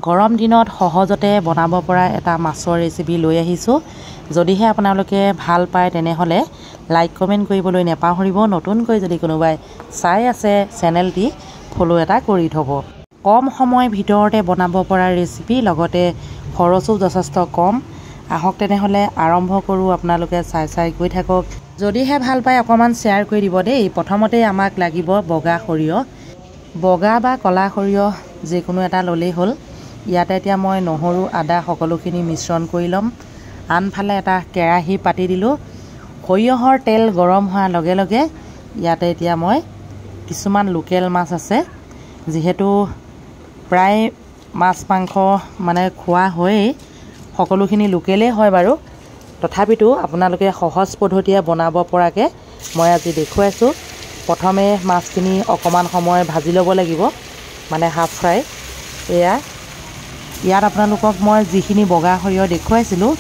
গৰম দিনত সহজতে বনাব পৰা এটা মাছৰ ৰেচিপি লৈ আহিছোঁ। যদিহে আপোনালোকে ভাল পায় তেনেহ'লে লাইক কমেণ্ট কৰিবলৈ নেপাহৰিব। নতুনকৈ যদি কোনোবাই চাই আছে চেনেলটি ফ'ল' এটা কৰি থ'ব। কম সময়ৰ ভিতৰতে বনাব পৰা ৰেচিপি, লগতে খৰচো যথেষ্ট কম। আহক তেনেহ'লে আৰম্ভ কৰোঁ। আপোনালোকে চাই গৈ থাকক। যদিহে ভাল পায় অকণমান শ্বেয়াৰ কৰি দিব দেই। প্ৰথমতে আমাক লাগিব বগা সৰিয়হ, বগা বা ক'লা সৰিয়হ যিকোনো এটা ল'লেই হ'ল। ইয়াতে এতিয়া মই নহৰু আদা সকলোখিনি মিশ্ৰণ কৰি ল'ম। আনফালে এটা কেৰাহী পাতি দিলোঁ। সৰিয়হৰ তেল গৰম হোৱাৰ লগে লগে ইয়াতে এতিয়া মই কিছুমান লোকেল মাছ আছে, যিহেতু প্ৰায় মাছ মাংস মানে খোৱা হয়েই, সকলোখিনি লোকেলেই হয় বাৰু। তথাপিতো আপোনালোকে সহজ পদ্ধতিৰে বনাব পৰাকৈ মই আজি দেখুৱাইছোঁ। প্ৰথমে মাছখিনি অকণমান সময় ভাজি ল'ব লাগিব, মানে হাফ ফ্ৰাই। ইয়াত আপোনালোকক মই যিখিনি বগা সৰিয়হ দেখুৱাইছিলোঁ,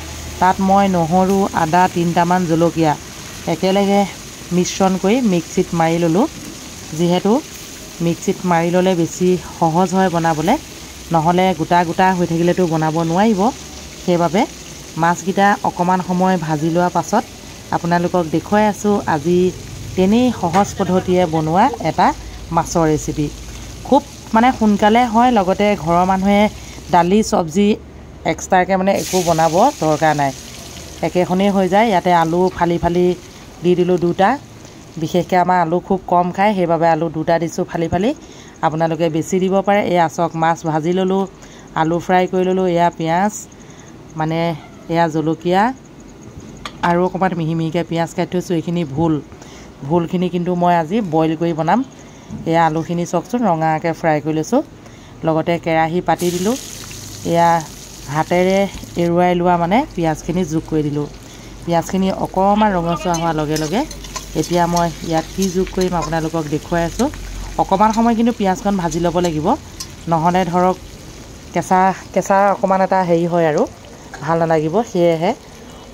তাত মই নহৰু আদা 3টামান জলকীয়া একেলগে মিশ্ৰণ কৰি মিক্সিত মাৰি ল'লোঁ। যিহেতু মিক্সিত মাৰি ল'লে বেছি সহজ হয় বনাবলৈ, নহ'লে গোটা গোটা হৈ থাকিলেতো বনাব নোৱাৰিব। সেইবাবে মাছকেইটা অকণমান সময় ভাজি লোৱাৰ পাছত আপোনালোকক দেখুৱাই আছোঁ আজি তেনেই সহজ পদ্ধতিৰে বনোৱা এটা মাছৰ ৰেচিপি। খুব মানে সোনকালে হয়, লগতে ঘৰৰ মানুহে দালি চব্জি এক্সট্ৰাকৈ মানে একো বনাব দৰকাৰ নাই, একেখনেই হৈ যায়। ইয়াতে আলু ফালি ফালি দি দিলোঁ 2টা। বিশেষকৈ আমাৰ আলু খুব কম খায়, সেইবাবে আলু 2টা দিছোঁ ফালি ফালি। আপোনালোকে বেছি দিব পাৰে। এয়া চাওক, মাছ ভাজি ল'লোঁ, আলু ফ্ৰাই কৰি ল'লোঁ। এয়া পিঁয়াজ, মানে এয়া জলকীয়া আৰু অকণমান মিহি মিহিকৈ পিঁয়াজ কাটি থৈছোঁ। এইখিনি ভোলখিনি কিন্তু মই আজি বইল কৰি বনাম। এয়া আলুখিনি চাওকচোন, ৰঙাকৈ ফ্ৰাই কৰি লৈছোঁ। লগতে কেৰাহী পাতি দিলোঁ। এয়া হাতেৰে এৰুৱাই লোৱা মানে পিঁয়াজখিনি যোগ কৰি দিলোঁ। পিঁয়াজখিনি অকণমান ৰঙচুৱা হোৱাৰ লগে লগে এতিয়া মই ইয়াত কি যোগ কৰিম আপোনালোকক দেখুৱাই আছোঁ। অকণমান সময় কিন্তু পিঁয়াজখন ভাজি ল'ব লাগিব, নহ'লে ধৰক কেঁচা অকণমান এটা হেৰি হয় আৰু ভাল নালাগিব। সেয়েহে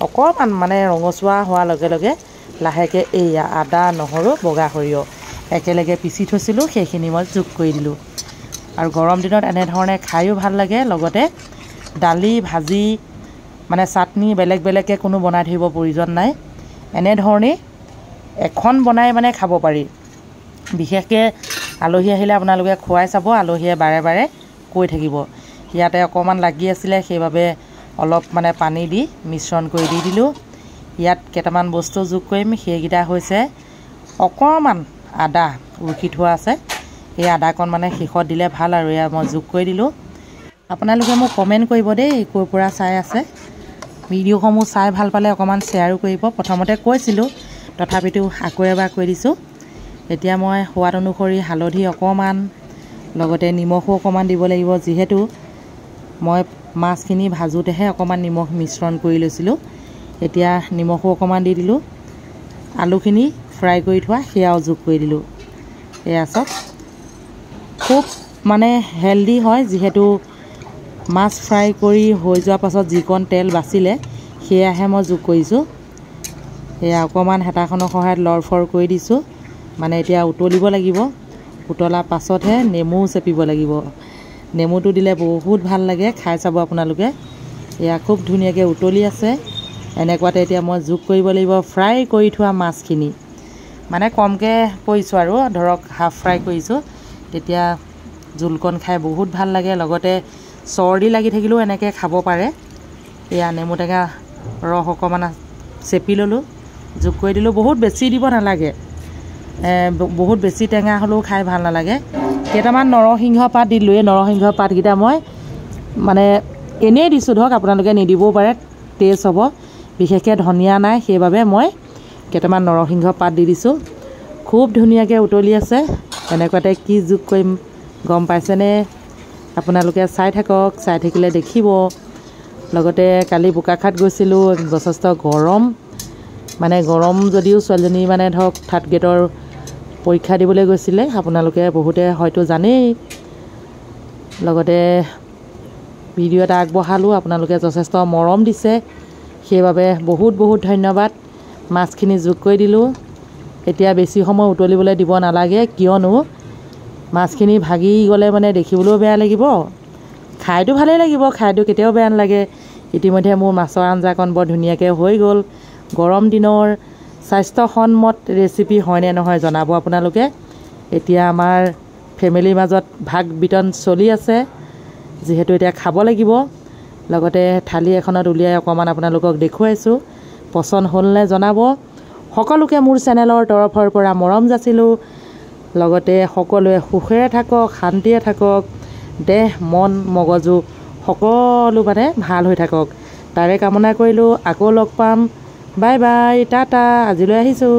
অকণমান মানে ৰঙচুৱা হোৱাৰ লগে লগে লাহেকৈ এয়া আদা নহৰু বগা সৰিয়হ একেলগে পিচি থৈছিলোঁ, সেইখিনি মই যোগ কৰি দিলোঁ। আৰু গৰম দিনত এনেধৰণে খায়ো ভাল লাগে। লগতে দালি ভাজি মানে চাটনি বেলেগ বেলেগকৈ কোনো বনাই থাকিব প্ৰয়োজন নাই। এনেধৰণেই এখন বনাই মানে খাব পাৰি। বিশেষকৈ আলহী আহিলে আপোনালোকে খুৱাই চাব, আলহীয়ে বাৰে বাৰে কৈ থাকিব। ইয়াতে অকণমান লাগি আছিলে, সেইবাবে অলপ মানে পানী দি মিশ্ৰণ কৰি দি দিলোঁ। ইয়াত কেইটামান বস্তু যোগ কৰিম, সেইকেইটা হৈছে অকণমান আদা ৰুকি থোৱা আছে। এই আদাকণ মানে শেষত দিলে ভাল আৰু এয়া মই যোগ কৰি দিলোঁ। আপোনালোকে মোক কমেণ্ট কৰিব দেই, ক'ৰ পৰা চাই আছে। ভিডিঅ'সমূহ চাই ভাল পালে অকণমান শ্বেয়াৰো কৰিব। প্ৰথমতে কৈছিলোঁ, তথাপিতো আকৌ এবাৰ কৈ দিছোঁ। এতিয়া মই সোৱাদ অনুসৰি হালধি অকণমান, লগতে নিমখো অকণমান দিব লাগিব। যিহেতু মই মাছখিনি ভাজোঁতেহে অকণমান নিমখ মিশ্ৰণ কৰি লৈছিলোঁ। এতিয়া নিমখো অকণমান দি দিলোঁ। আলুখিনি ফ্ৰাই কৰি থোৱা সেয়াও যোগ কৰি দিলোঁ। এয়া চাওক, খুব মানে হেল্ডি হয়। যিহেতু মাছ ফ্ৰাই কৰি হৈ যোৱাৰ পাছত যিকণ তেল বাচিলে সেয়াহে মই যোগ কৰিছোঁ। এয়া অকণমান হেতাখনৰ সহায়ত লৰফৰ কৰি দিছোঁ, মানে এতিয়া উতলিব লাগিব। উতলাৰ পাছতহে নেমু চেপিব লাগিব। নেমুটো দিলে বহুত ভাল লাগে, খাই চাব আপোনালোকে। এয়া খুব ধুনীয়াকৈ উতলি আছে। এনেকুৱাতে এতিয়া মই যোগ কৰিব লাগিব ফ্ৰাই কৰি থোৱা মাছখিনি। মানে কমকৈ কৰিছোঁ আৰু ধৰক হাফ ফ্ৰাই কৰিছোঁ, তেতিয়া জোলকণ খাই বহুত ভাল লাগে। লগতে চৰ্দি লাগি থাকিলেও এনেকৈ খাব পাৰে। এয়া নেমু টেঙা ৰস অকণমান চেপি ল'লোঁ, যোগ কৰি দিলোঁ। বহুত বেছি দিব নালাগে, বহুত বেছি টেঙা হ'লেও খাই ভাল নালাগে। কেইটামান নৰসিংহ পাত দিলোঁ। এই নৰসিংহ পাতকেইটা মই মানে এনেই দিছোঁ, ধৰক আপোনালোকে নিদিবও পাৰে, টেষ্ট হ'ব। বিশেষকৈ ধনিয়া নাই, সেইবাবে মই কেইটামান নৰসিংহ পাত দি দিছোঁ। খুব ধুনীয়াকৈ উতলি আছে। এনেকুৱাতে কি যোগ কৰিম গম পাইছেনে? আপোনালোকে চাই থাকক, চাই থাকিলে দেখিব। লগতে কালি বোকাখাট গৈছিলোঁ, যথেষ্ট গৰম। মানে গৰম যদিও ছোৱালীজনী মানে ধৰক 3rd গ্ৰেডৰ পৰীক্ষা দিবলৈ গৈছিলে, আপোনালোকে বহুতে হয়তো জানেই। লগতে ভিডিঅ' এটা আগবঢ়ালোঁ, আপোনালোকে যথেষ্ট মৰম দিছে, সেইবাবে বহুত বহুত ধন্যবাদ। মাছখিনি যোগ কৰি দিলোঁ। এতিয়া বেছি সময় উতলিবলৈ দিব নালাগে, কিয়নো মাছখিনি ভাগি গ'লে মানে দেখিবলৈও বেয়া লাগিব, খাইতো ভালেই লাগিব, খাইতো কেতিয়াও বেয়া নালাগে। ইতিমধ্যে মোৰ মাছৰ আঞ্জাকণ বৰ ধুনীয়াকৈ হৈ গ'ল। গৰম দিনৰ স্বাস্থ্যসন্মত ৰেচিপি হয়নে নহয় জনাব আপোনালোকে। এতিয়া আমাৰ ফেমিলিৰ মাজত ভাগ বিতৰণ চলি আছে, যিহেতু এতিয়া খাব লাগিব। লগতে থালি এখনত উলিয়াই অকণমান আপোনালোকক দেখুৱাইছোঁ। পচন্দ হ'লনে জনাব। সকলোকে মোৰ চেনেলৰ তৰফৰ পৰা মৰম যাচিলোঁ। লগতে সকলোৱে সুখেৰে থাকক, শান্তিৰে থাকক, দেহ মন মগজু সকলো ভাল হৈ থাকক, তাৰে কামনা কৰিলোঁ। আকৌ লগ পাম। বাই বাই, টাটা, আজিলৈ আহিছোঁ।